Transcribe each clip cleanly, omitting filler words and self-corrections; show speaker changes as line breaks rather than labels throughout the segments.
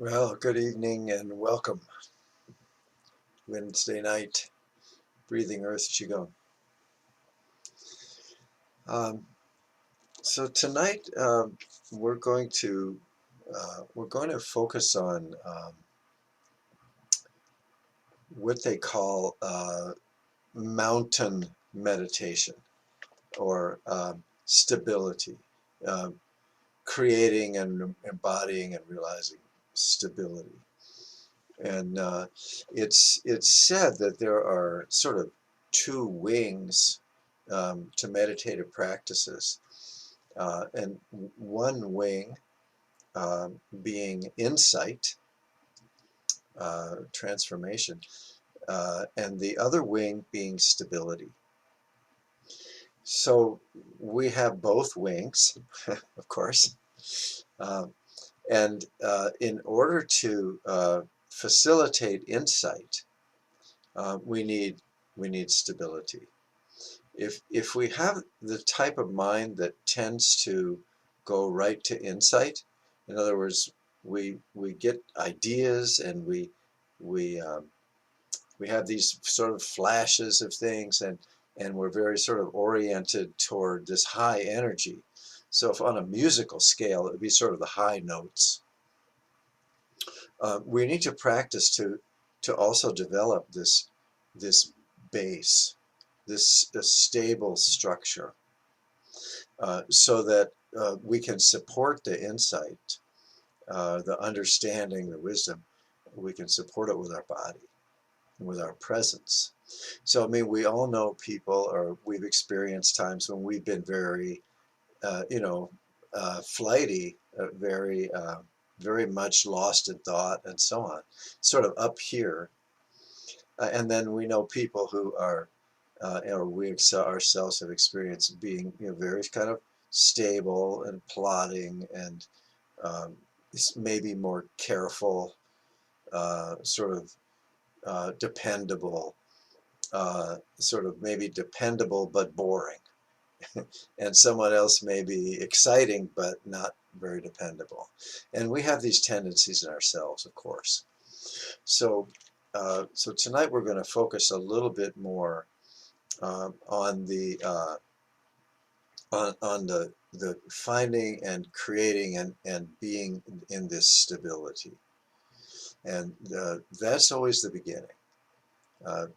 Well, good evening and welcome. Wednesday night, breathing Earth Qigong. Um, so tonight we're going to focus on what they call mountain meditation or stability, uh, creating and embodying and realizing stability. And it's said that there are sort of two wings to meditative practices, and one wing being insight, transformation, and the other wing being stability. So we have both wings, of course, um, and in order to facilitate insight, we need stability. If we have the type of mind that tends to go right to insight, in other words, we get ideas and we we have these sort of flashes of things, and we're very sort of oriented toward this high energy. So if on a musical scale, it would be sort of the high notes. We need to practice to also develop this base, this stable structure, so that we can support the insight, the understanding, the wisdom. We can support it with our body, with our presence. So, I mean, we all know people, or we've experienced times when we've been very, flighty, very much lost in thought, and so on, sort of up here. And then we know people who are, or we ourselves have experienced being, very kind of stable and plodding and um, maybe more careful, sort of dependable, sort of maybe dependable but boring. And someone else may be exciting but not very dependable. And we have these tendencies in ourselves, of course. So, so tonight we're going to focus a little bit more on the on the finding and creating and being in this stability, and that's always the beginning,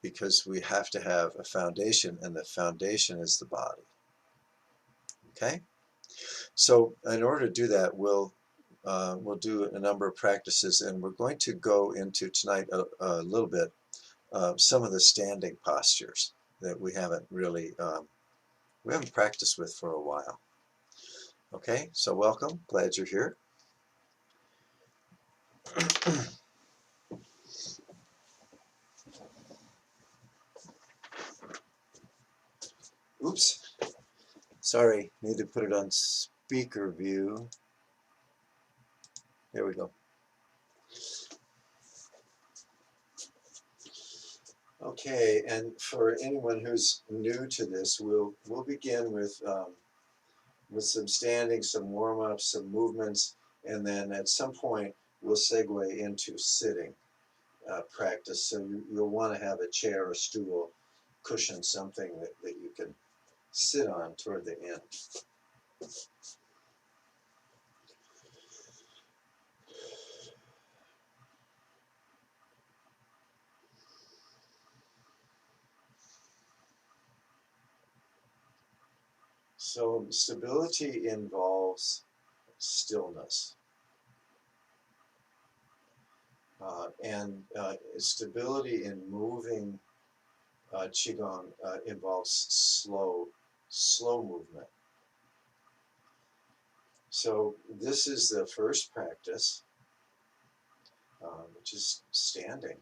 because we have to have a foundation, and the foundation is the body. Okay, so in order to do that, we'll do a number of practices, and we're going to go into tonight a little bit some of the standing postures that we haven't practiced with for a while. Okay, so welcome. Glad you're here. Oops. Sorry, need to put it on speaker view. There we go. Okay, and for anyone who's new to this, we'll begin with some standing, some warm-ups, some movements, and then at some point we'll segue into sitting practice. So you'll want to have a chair, a stool, cushion, something that you can sit on toward the end. So stability involves stillness. And stability in moving Qigong involves slow movement. So this is the first practice, which is standing.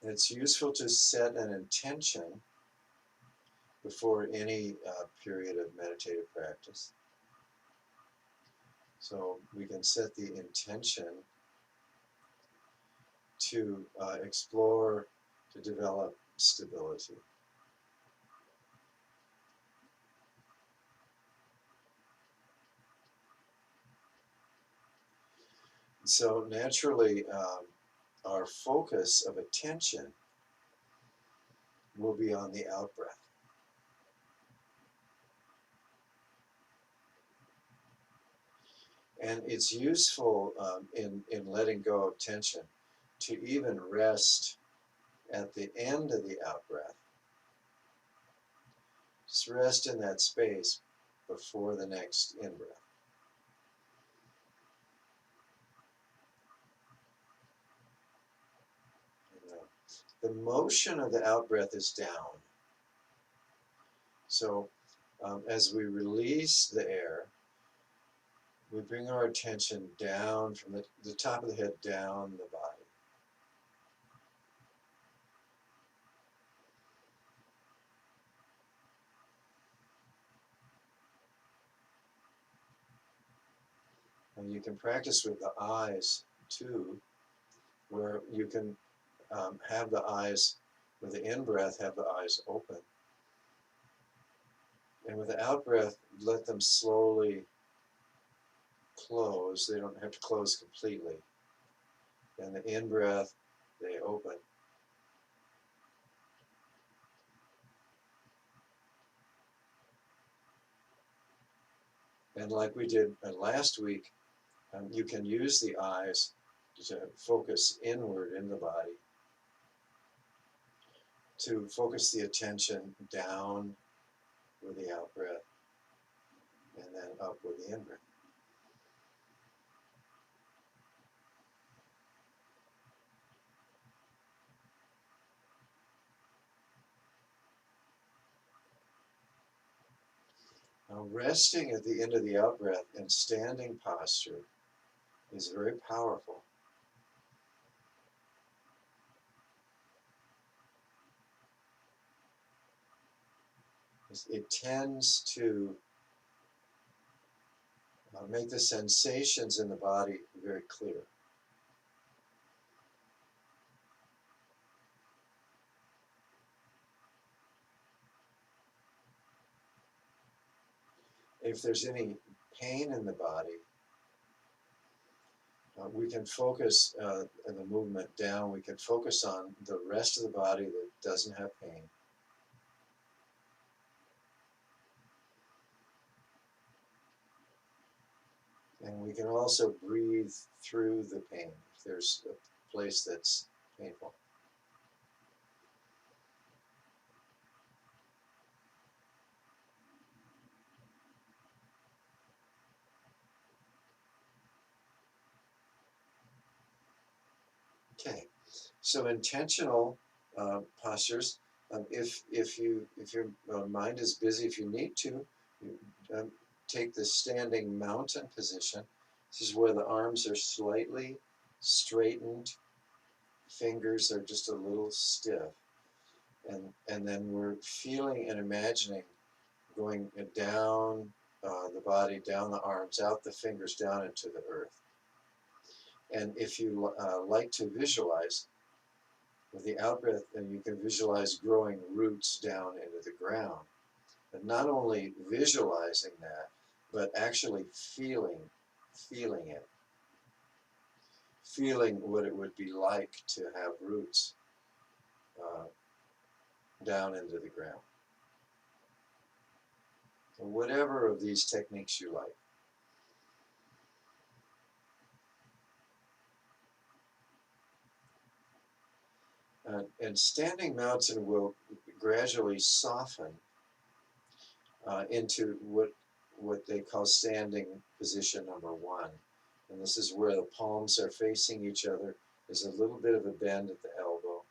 And it's useful to set an intention before any period of meditative practice. So we can set the intention to explore, to develop stability. So naturally, our focus of attention will be on the out-breath. And it's useful in letting go of tension to even rest at the end of the out-breath. Just rest in that space before the next in-breath. The motion of the out-breath is down. So as we release the air, we bring our attention down from the top of the head down the body. And you can practice with the eyes too, where you can have the eyes, with the in-breath, have the eyes open. And with the out-breath, let them slowly close. They don't have to close completely. And the in-breath, they open. And like we did last week, you can use the eyes to focus inward in the body, to focus the attention down with the out-breath, and then up with the in-breath. Now, resting at the end of the out-breath in standing posture is very powerful. It tends to make the sensations in the body very clear. If there's any pain in the body, we can focus in the movement down. We can focus on the rest of the body that doesn't have pain. And we can also breathe through the pain if there's a place that's painful. Okay, so intentional postures. If your mind is busy, if you need to, you, take the standing mountain position. This is where the arms are slightly straightened, fingers are just a little stiff, and then we're feeling and imagining going down the body, down the arms, out the fingers, down into the earth. And if you like to visualize, with the out-breath, then you can visualize growing roots down into the ground. But not only visualizing that, but actually feeling it. Feeling what it would be like to have roots down into the ground. So whatever of these techniques you like. And standing mountain will gradually soften into what they call standing position number one. And this is where the palms are facing each other. There's a little bit of a bend at the elbow.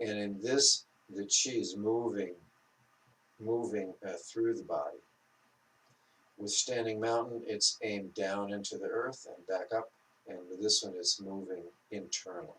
And in this, the chi is moving through the body. With standing mountain, it's aimed down into the earth and back up. And with this one, it's moving internally.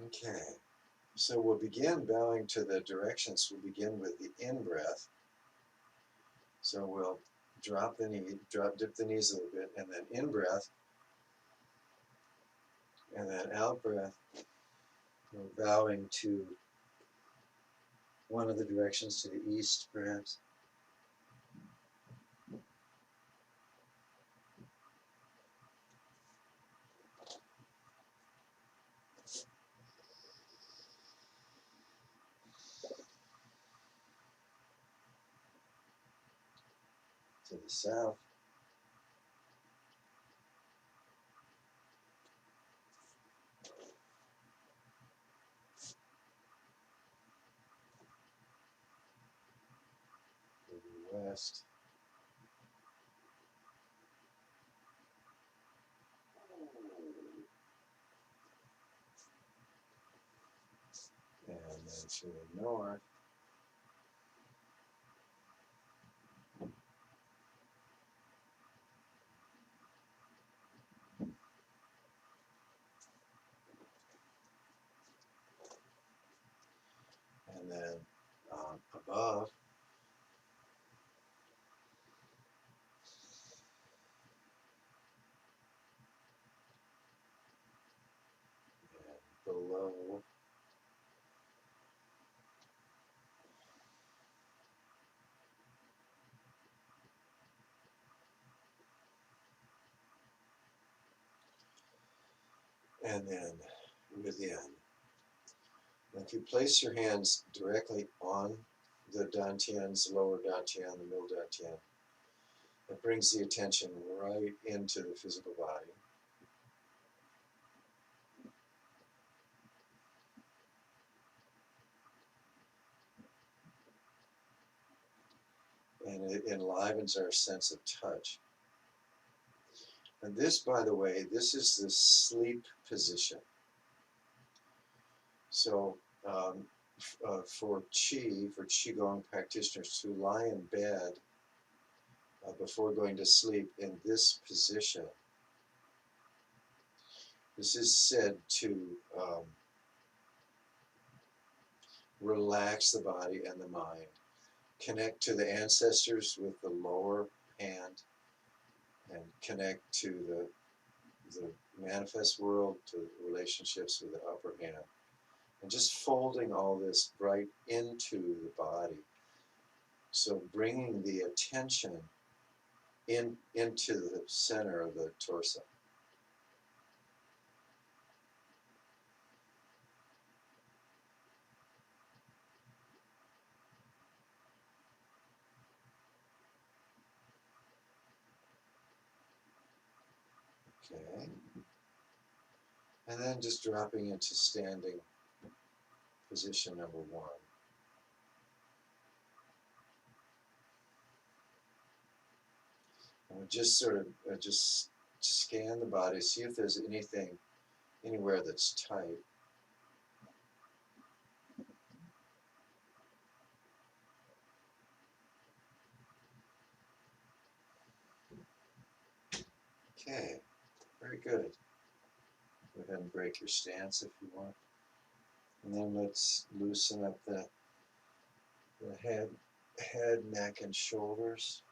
Okay, so we'll begin bowing to the directions. We'll begin with the in-breath. So we'll drop the knee, dip the knees a little bit, and then in-breath, and then out-breath. We're bowing to one of the directions, to the east, perhaps. To the south. To the west. And then to the north. And then above. And below. And then within. If you place your hands directly on the dantians, lower dantian, the middle dantian, it brings the attention right into the physical body. And it enlivens our sense of touch. And this, by the way, this is the sleep position. So for Qigong practitioners to lie in bed before going to sleep in this position, this is said to relax the body and the mind, connect to the ancestors with the lower hand, and connect to the manifest world, to relationships with the upper hand. And just folding all this right into the body. So bringing the attention into the center of the torso. Okay. And then just dropping into standing position number one. And we just sort of just scan the body, see if there's anything anywhere that's tight. Okay, very good. Go ahead and break your stance if you want. And then let's loosen up the head, neck, and shoulders.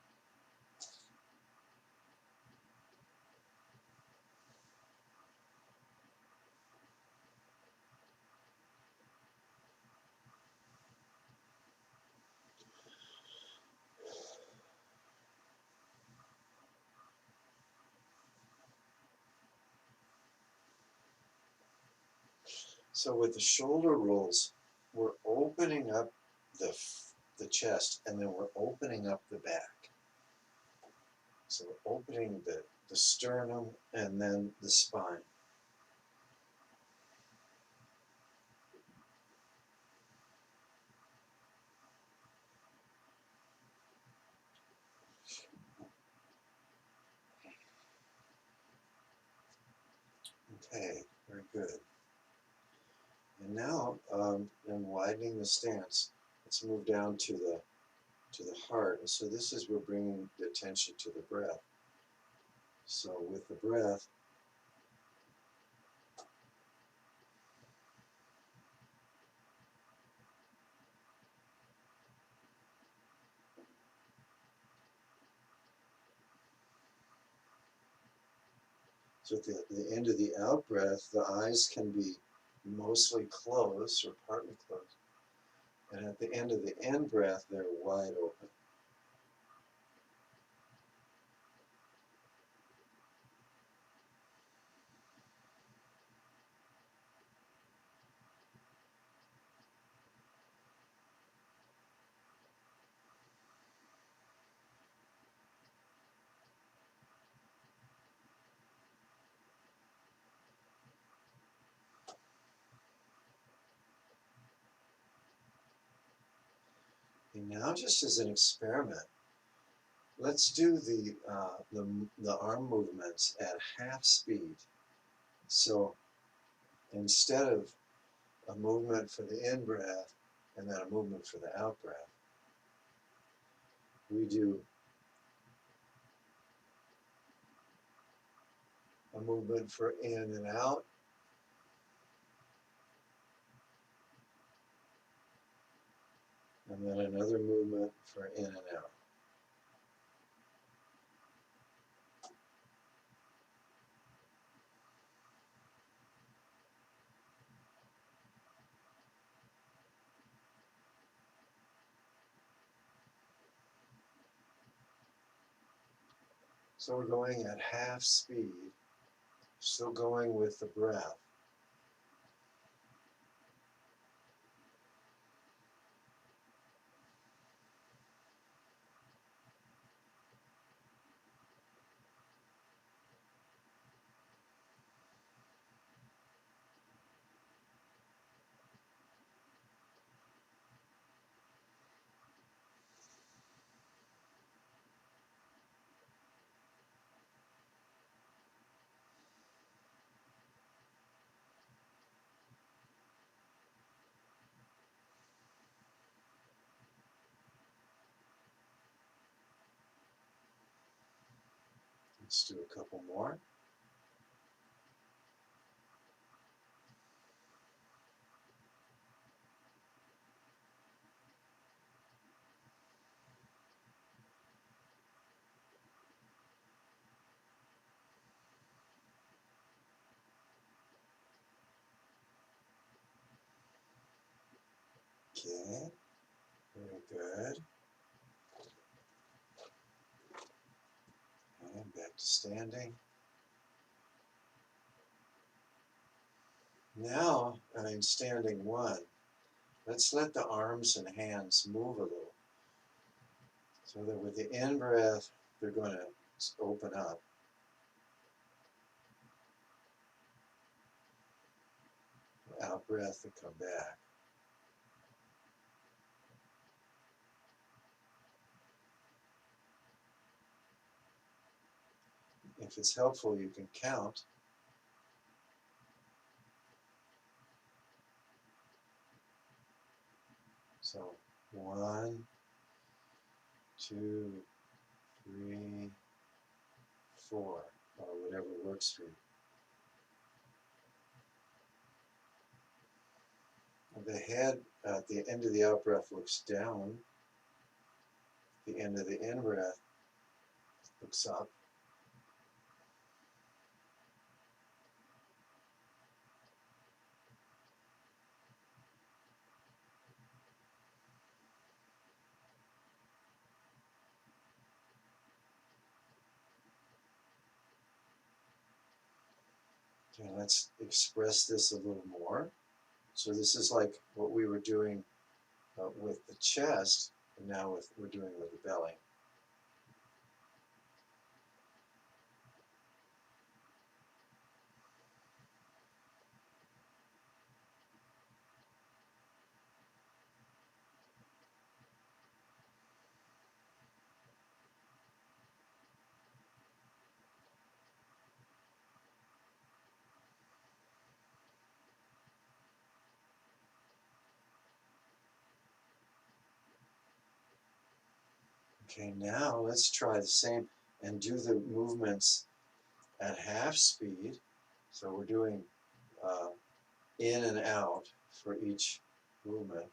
So with the shoulder rolls, we're opening up the chest, and then we're opening up the back. So we're opening the sternum and then the spine. Okay, very good. And now, in widening the stance, let's move down to the heart. And so this is, we're bringing the attention to the breath. So with the breath, So at the end of the out breath, the eyes can be mostly closed or partly closed. And at the end of the in breath, they're wide open. And now, just as an experiment, let's do the arm movements at half speed. So instead of a movement for the in breath and then a movement for the out breath, we do a movement for in and out, and then another movement for in and out. So we're going at half speed, still going with the breath. Let's do a couple more. Okay, very good. And back to standing. Now, in standing one, let's let the arms and hands move a little. So that with the in breath, they're going to open up. Out breath, they come back. If it's helpful, you can count. So 1, 2, 3, 4, or whatever works for you. The head at the end of the out breath looks down. The end of the in breath looks up. Okay, let's express this a little more. So this is like what we were doing with the chest, and now we're doing with the belly. Okay, now let's try the same and do the movements at half speed. So we're doing in and out for each movement.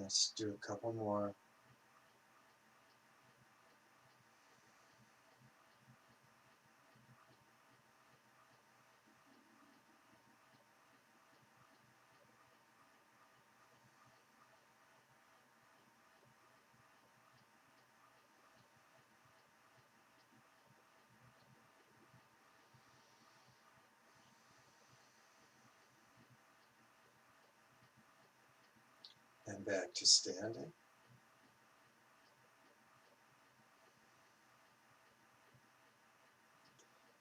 Let's do a couple more. And back to standing.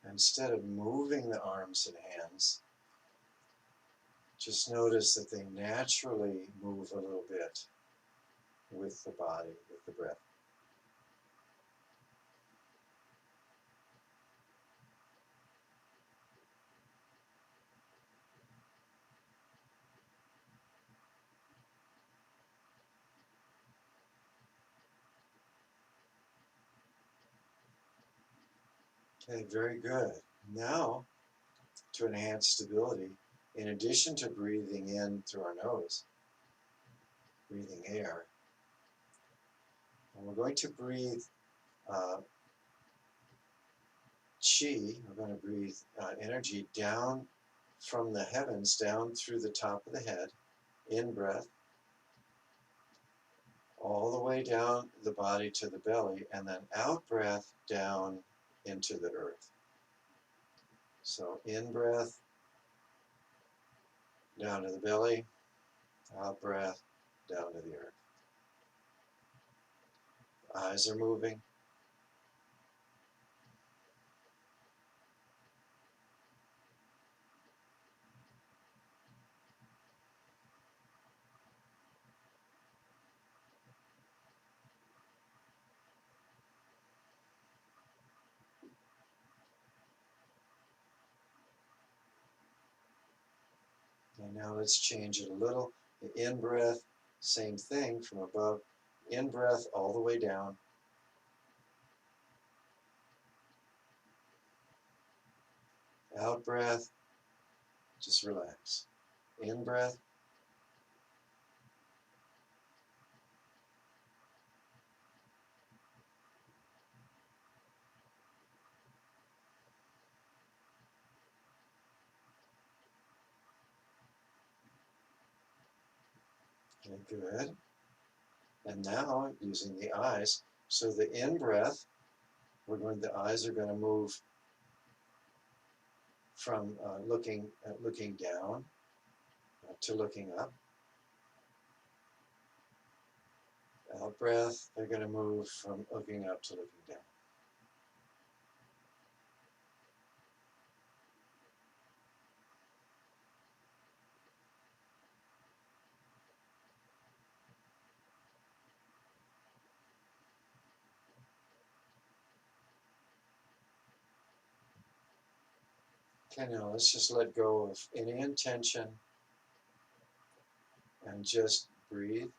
Instead of moving the arms and hands, just notice that they naturally move a little bit with the body, with the breath. Okay, very good. Now, to enhance stability, in addition to breathing in through our nose, breathing air, and we're going to breathe chi, we're going to breathe energy down from the heavens, down through the top of the head, in breath, all the way down the body to the belly, and then out breath down into the earth. So in breath, down to the belly, out breath, down to the earth. Eyes are moving. And now let's change it a little. The in breath, same thing from above. In breath all the way down. Out breath, just relax. In breath. Okay, good. And now using the eyes. So the in breath, the eyes are going to move from looking down to looking up. Out breath, they're going to move from looking up to looking down. Okay, now let's just let go of any intention and just breathe.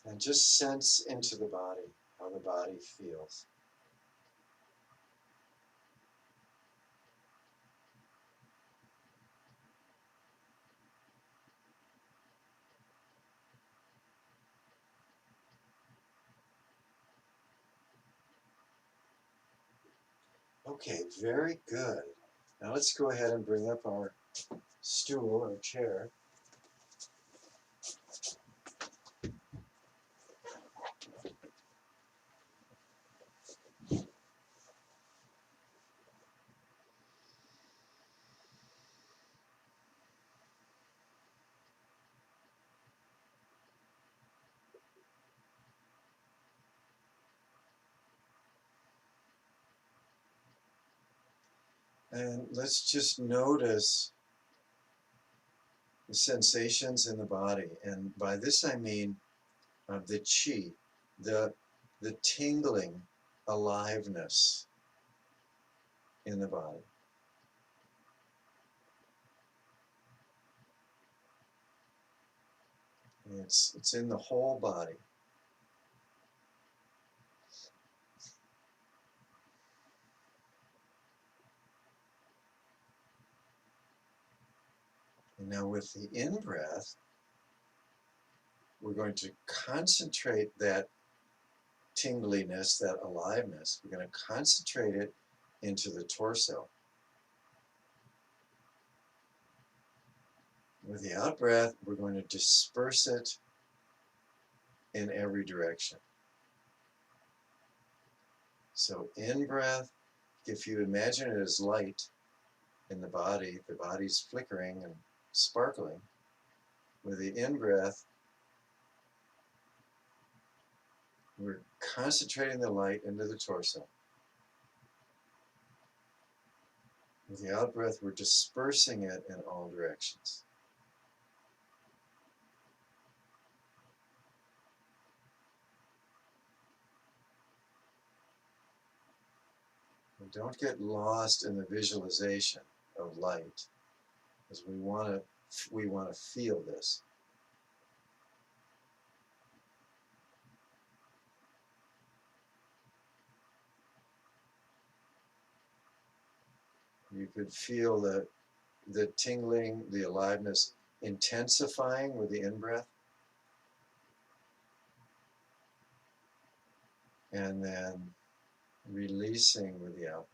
And just sense into the body, how the body feels. Okay, very good. Now let's go ahead and bring up our stool or chair. And let's just notice the sensations in the body. And by this I mean the chi, the tingling aliveness in the body. It's in the whole body. And now with the in-breath, we're going to concentrate that tingliness, that aliveness. We're going to concentrate it into the torso. With the out-breath, we're going to disperse it in every direction. So in-breath, if you imagine it as light in the body's flickering and sparkling. With the in-breath, we're concentrating the light into the torso. With the out-breath, we're dispersing it in all directions. And don't get lost in the visualization of light, because we want to feel this. You could feel the tingling, the aliveness intensifying with the in-breath, and then releasing with the out-breath.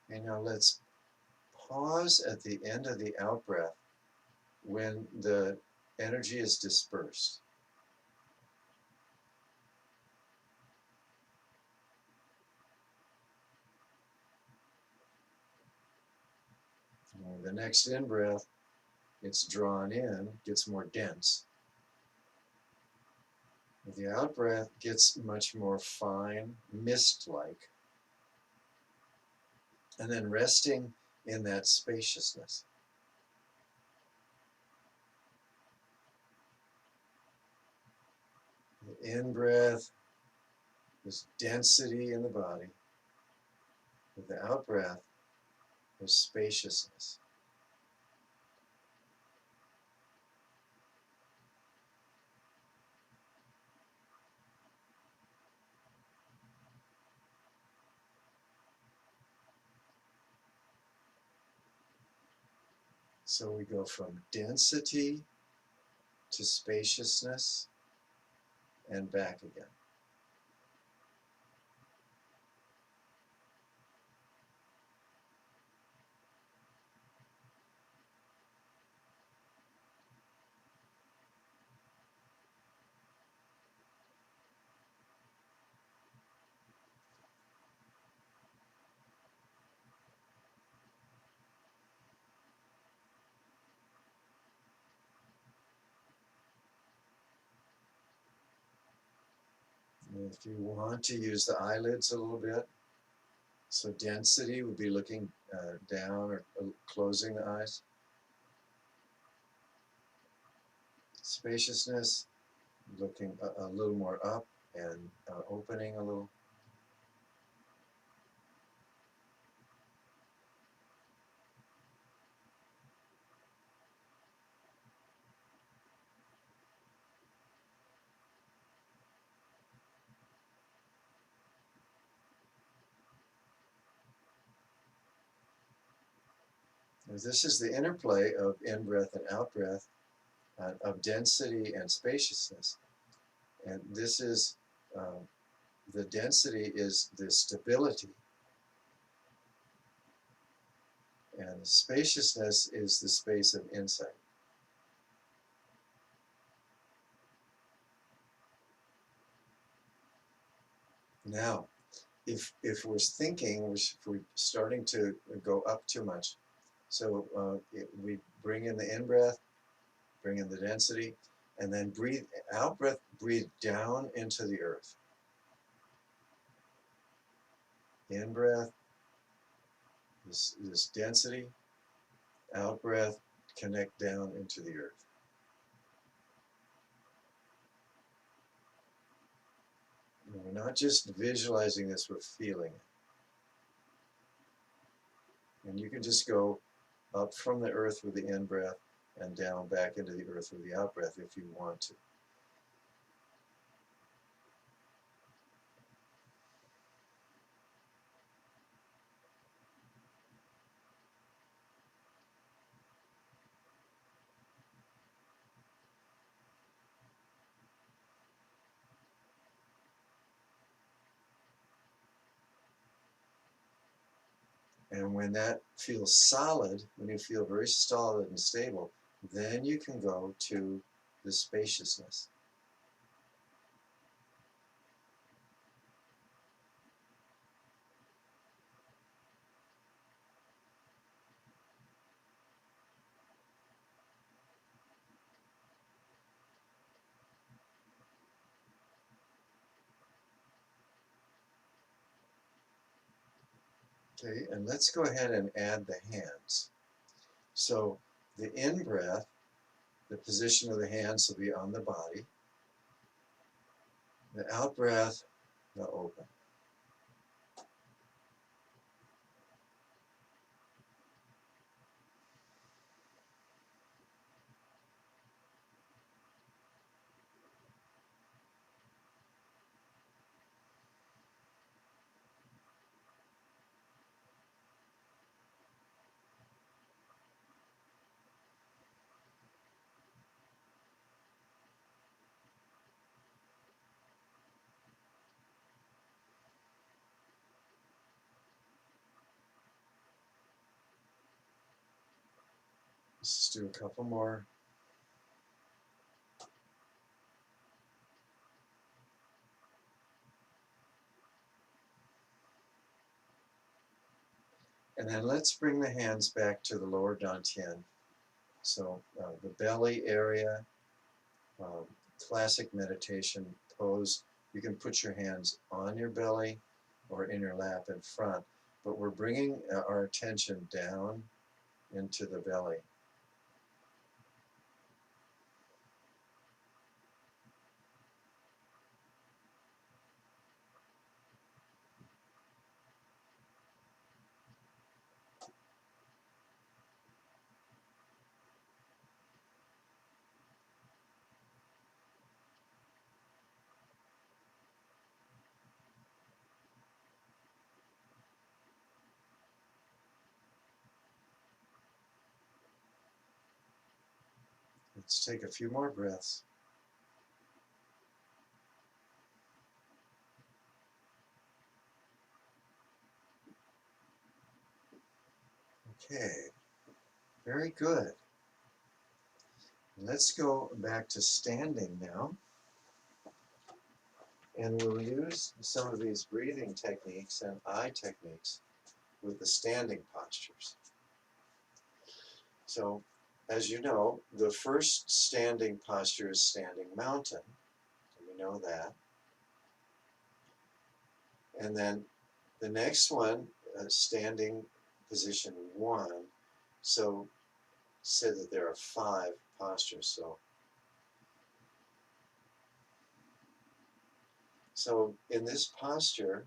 And now let's pause at the end of the out-breath when the energy is dispersed. The next in-breath, it's drawn in, gets more dense. The out-breath gets much more fine, mist-like, and then resting in that spaciousness. The in-breath is density in the body. With the out-breath, there's spaciousness. So we go from density to spaciousness and back again. And if you want to use the eyelids a little bit, so density would be looking down or closing the eyes. Spaciousness, looking a little more up and opening a little. And this is the interplay of in-breath and out-breath, of density and spaciousness. And this is, the density is the stability. And the spaciousness is the space of insight. Now, if we're thinking, if we're starting to go up too much, so we bring in the in-breath, bring in the density, and then breathe, out-breath, breathe down into the earth. In-breath, this density, out-breath, connect down into the earth. And we're not just visualizing this, we're feeling it. And you can just go up from the earth with the in-breath and down back into the earth with the out-breath if you want to. And when that feels solid, when you feel very solid and stable, then you can go to the spaciousness. Okay, and let's go ahead and add the hands. So the in-breath, the position of the hands will be on the body. The out-breath, they'll open. Let's just do a couple more. And then let's bring the hands back to the lower dantian. So the belly area, classic meditation pose. You can put your hands on your belly or in your lap in front, but we're bringing our attention down into the belly. Let's take a few more breaths. Okay, very good. Let's go back to standing now. And we'll use some of these breathing techniques and eye techniques with the standing postures. So, as you know, the first standing posture is standing mountain. We know that. And then the next one, standing position 1. So, say that there are 5 postures. So in this posture,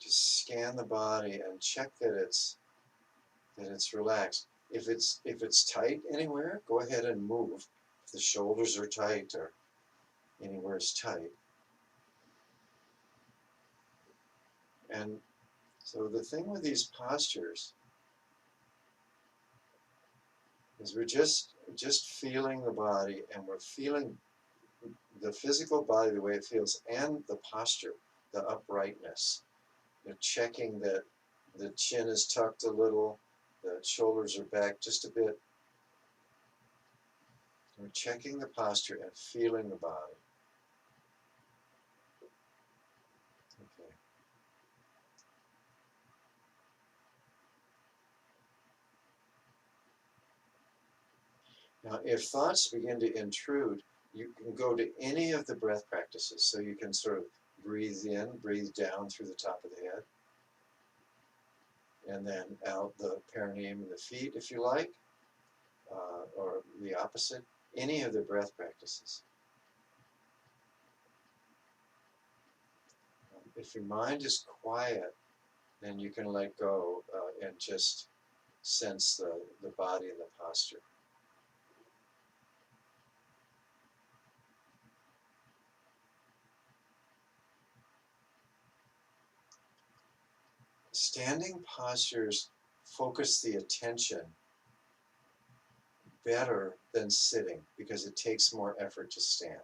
just scan the body and check that it's relaxed. If it's tight anywhere, go ahead and move. If the shoulders are tight or anywhere is tight. And so the thing with these postures is we're just feeling the body, and we're feeling the physical body the way it feels, and the posture, the uprightness. You're checking that the chin is tucked a little, the shoulders are back just a bit. We're checking the posture and feeling the body. Okay. Now, if thoughts begin to intrude, you can go to any of the breath practices. So you can sort of breathe in, breathe down through the top of the head, and then out the perineum and the feet, if you like, or the opposite. Any of the breath practices. If your mind is quiet, then you can let go and just sense the body and the posture. Standing postures focus the attention better than sitting because it takes more effort to stand.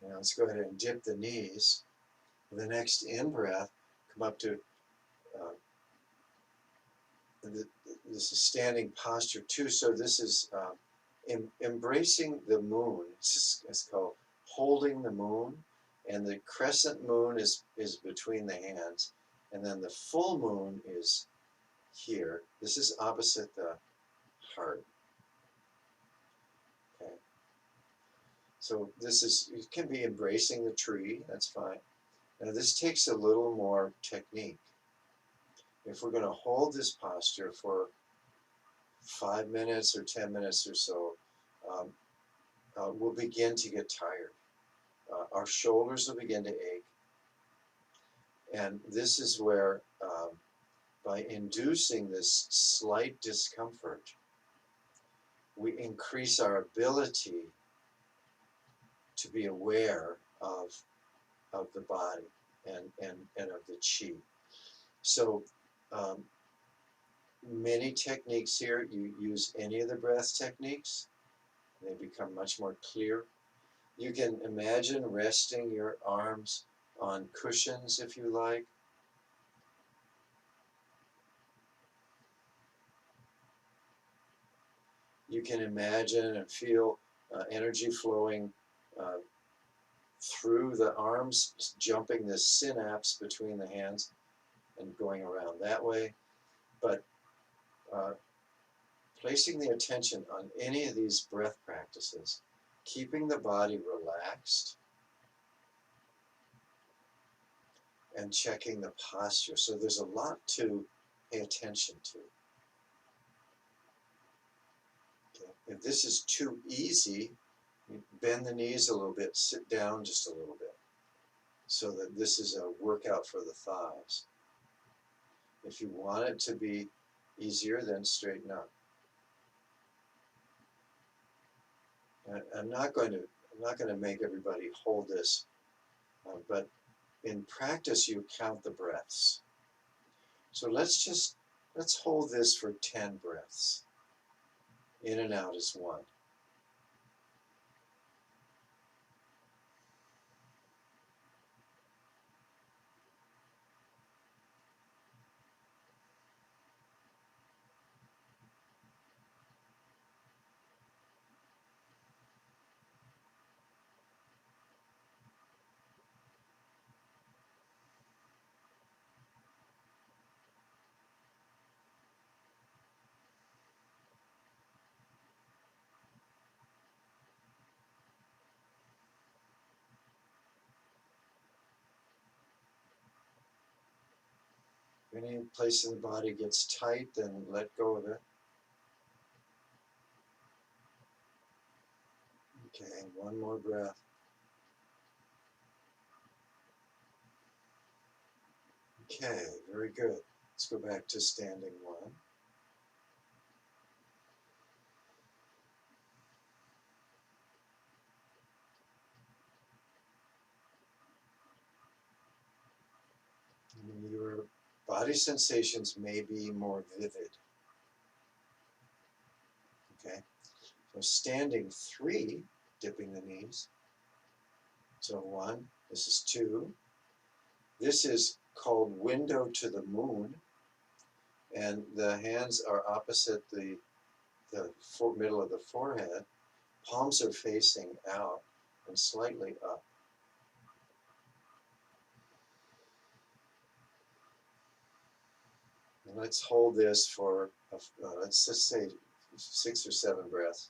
Now let's go ahead and dip the knees. The next in-breath, come up to, uh, this is standing posture 2. So this is embracing the moon. It's called holding the moon. And the crescent moon is between the hands. And then the full moon is here. This is opposite the heart. Okay. So this is, you can be embracing the tree, that's fine. Now this takes a little more technique. If we're going to hold this posture for 5 minutes or 10 minutes or so, um, we'll begin to get tired. Our shoulders will begin to ache. And this is where, by inducing this slight discomfort, we increase our ability to be aware of the body and of the chi. So many techniques here, you use any of the breath techniques, they become much more clear. You can imagine resting your arms on cushions if you like. You can imagine and feel energy flowing through the arms, jumping the synapse between the hands and going around that way. But placing the attention on any of these breath practices, keeping the body relaxed, and checking the posture. So there's a lot to pay attention to. Okay. If this is too easy, bend the knees a little bit, sit down just a little bit, so that this is a workout for the thighs. If you want it to be easier, then straighten up. I'm not going to make everybody hold this, but in practice you count the breaths. So let's hold this for 10 breaths. In and out is 1. Any place in the body gets tight, then let go of it. Okay, 1 more breath. Okay, very good. Let's go back to standing 1. And your body sensations may be more vivid. Okay, so standing 3, dipping the knees. So 1, this is 2. This is called window to the moon, and the hands are opposite the middle of the forehead. Palms are facing out and slightly up. And let's hold this for, let's just say 6 or 7 breaths.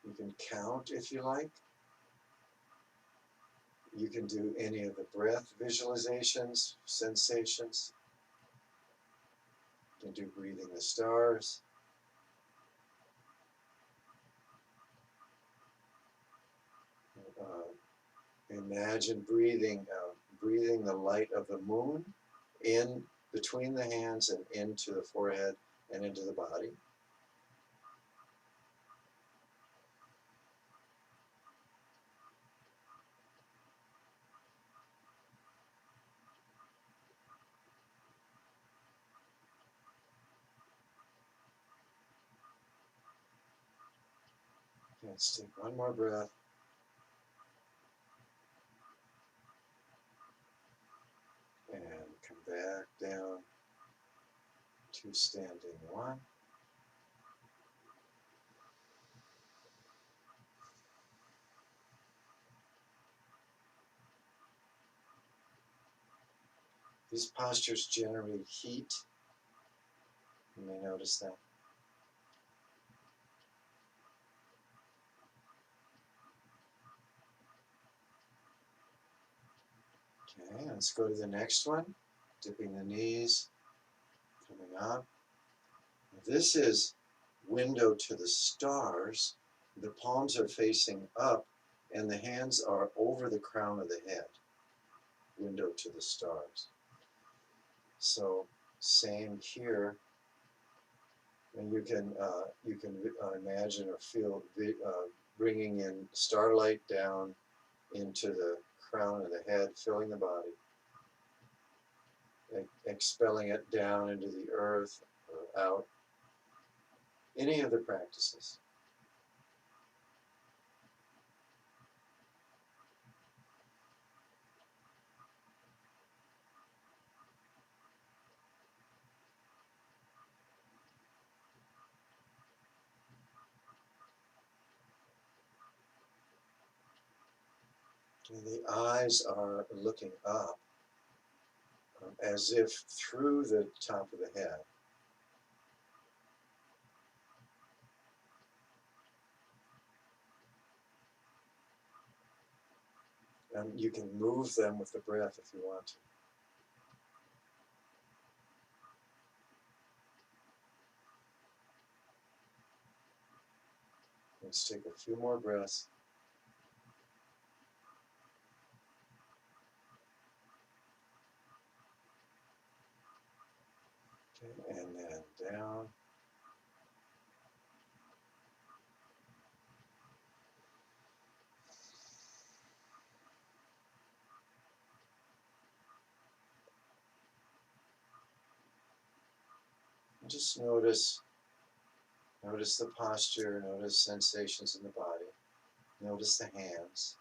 You can count if you like. You can do any of the breath visualizations, sensations. You can do breathing the stars. Imagine breathing the light of the moon in between the hands and into the forehead and into the body. Let's take one more breath. And come back down to standing one. These postures generate heat. You may notice that. Okay, let's go to the next one. Dipping the knees, coming up. This is window to the stars. The palms are facing up and the hands are over the crown of the head. Window to the stars. So same here. And you can imagine or feel bringing in starlight down into the crown of the head, filling the body, expelling it down into the earth or out. Any of the practices. And the eyes are looking up as if through the top of the head. And you can move them with the breath if you want to. Let's take a few more breaths. Okay, and then down. And just notice the posture, notice sensations in the body, notice the hands.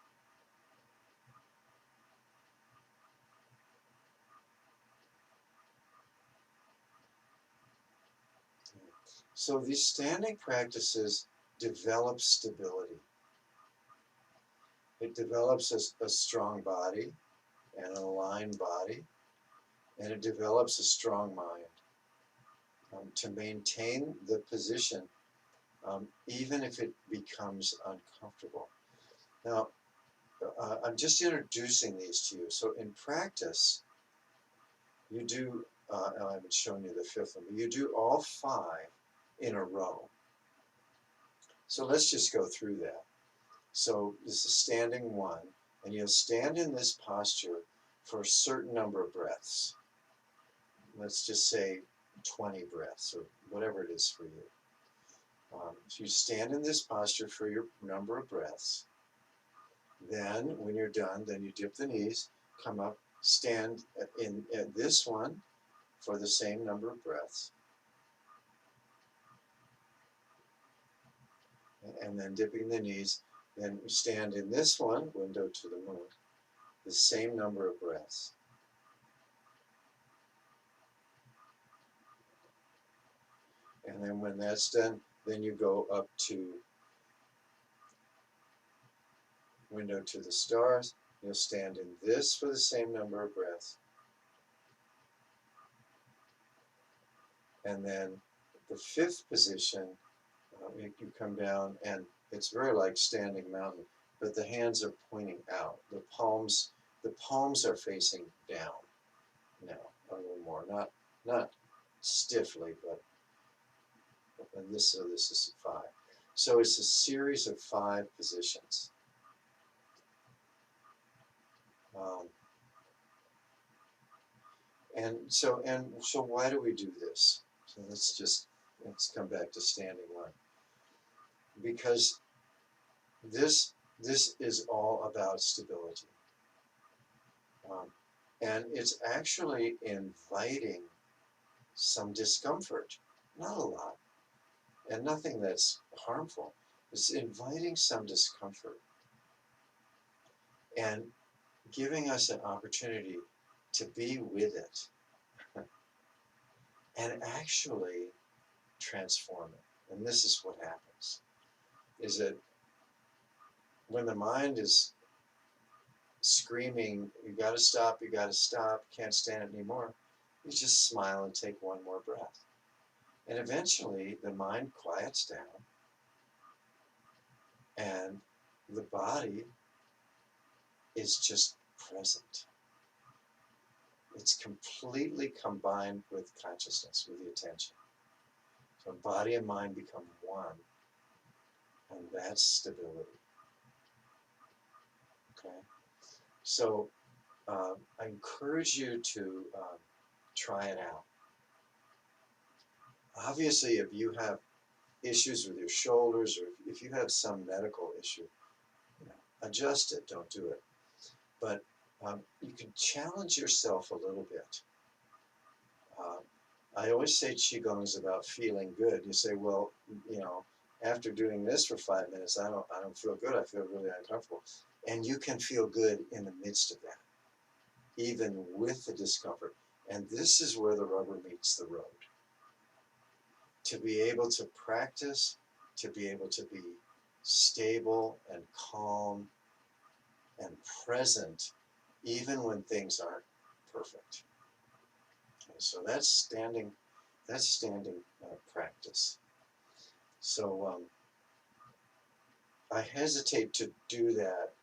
So these standing practices develop stability. It develops a strong body and an aligned body, and it develops a strong mind to maintain the position even if it becomes uncomfortable. Now, I'm just introducing these to you. So in practice, you do, I haven't shown you the fifth one, but you do all 5 in a row. So let's just go through that. So this is standing 1, and you'll stand in this posture for a certain number of breaths. Let's just say 20 breaths or whatever it is for you. So you stand in this posture for your number of breaths. Then when you're done, then you dip the knees, come up, stand in this one for the same number of breaths. And then dipping the knees, then stand in this one, window to the moon, the same number of breaths. And then when that's done, then you go up to window to the stars. You'll stand in this for the same number of breaths. And then the 5th position, you come down and it's very like standing mountain, but the hands are pointing out. The palms are facing down now a little more, not stiffly, but and this is 5. So it's a series of 5 positions. And so why do we do this? So let's come back to standing 1. Because this is all about stability. And it's actually inviting some discomfort, not a lot, and nothing that's harmful, It's inviting some discomfort and giving us an opportunity to be with it and actually transform it. And this is what happens, is that when the mind is screaming, you gotta stop, can't stand it anymore, you just smile and take one more breath. And eventually the mind quiets down and the body is just present. It's completely combined with consciousness, with the attention. So body and mind become one, and that's stability. Okay? So I encourage you to try it out. Obviously, if you have issues with your shoulders, or if you have some medical issue, adjust it, don't do it. But you can challenge yourself a little bit. I always say Qigong is about feeling good. You say, well, after doing this for 5 minutes, I don't feel good. I feel really uncomfortable. And you can feel good in the midst of that, even with the discomfort. And this is where the rubber meets the road. To be able to practice, to be able to be stable and calm and present, even when things aren't perfect. And so that's standing practice. So I hesitate to do that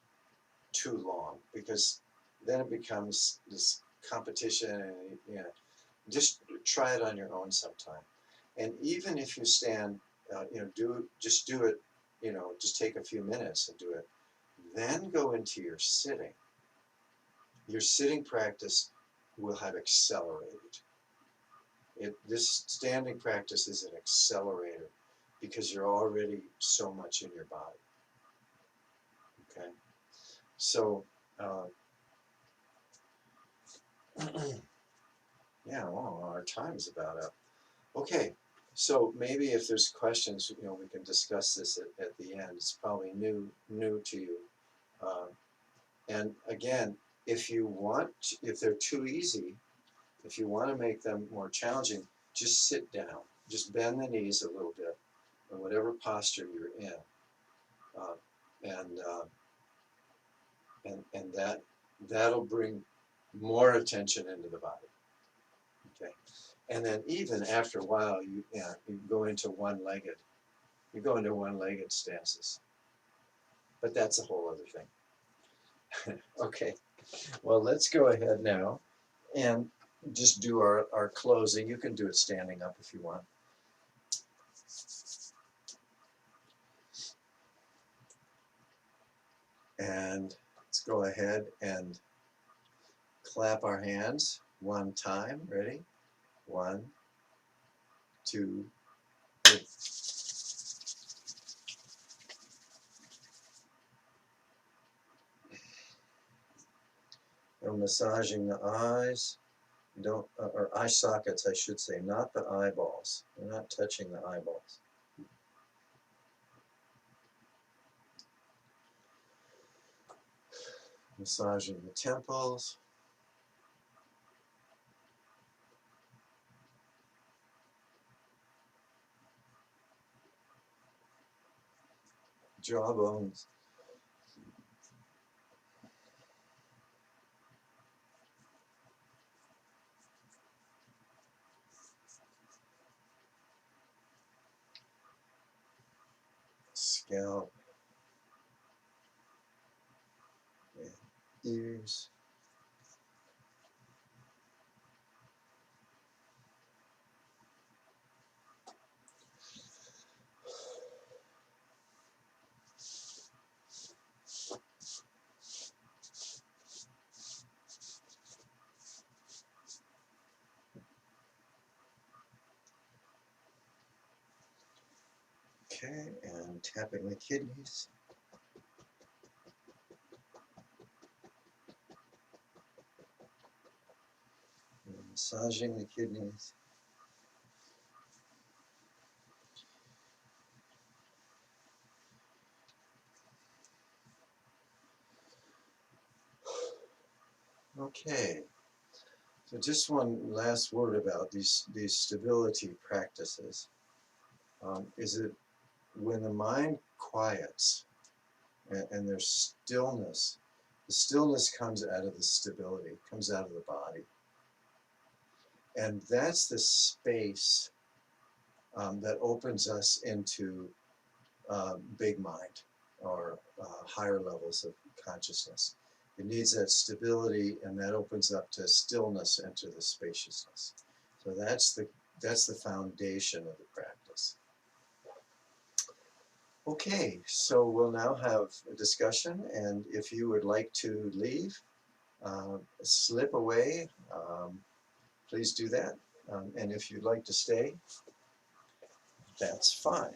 too long, because then it becomes this competition, and just try it on your own sometime. And even if you stand, do it, just take a few minutes and do it. Then go into your sitting. Your sitting practice will have accelerated. This standing practice is an accelerator because you're already so much in your body. Okay, so yeah, well, our time is about up. Okay, so maybe if there's questions, we can discuss this at the end. It's probably new to you. And again, if they're too easy, if you want to make them more challenging, just sit down. Just bend the knees a little bit, in whatever posture you're in, uh, and that'll bring more attention into the body. Okay, and then even after a while, you go into one-legged. You go into one-legged stances, but that's a whole other thing. Okay, well, let's go ahead now and just do our closing. You can do it standing up if you want. And let's go ahead and clap our hands one time. Ready? 1, 2, 3. We're massaging the eyes. Or eye sockets, I should say, not the eyeballs. We're not touching the eyeballs. Massaging the temples. Jawbones. Scalp. And ears. Okay, and tapping the kidneys. And massaging the kidneys. Okay, so just one last word about these stability practices. Is it when the mind quiets and there's stillness, the stillness comes out of the stability, comes out of the body. And that's the space that opens us into big mind or higher levels of consciousness. It needs that stability, and that opens up to stillness and to the spaciousness. So that's the foundation of the practice. Okay, so we'll now have a discussion, and if you would like to leave, slip away, please do that. And if you'd like to stay, that's fine.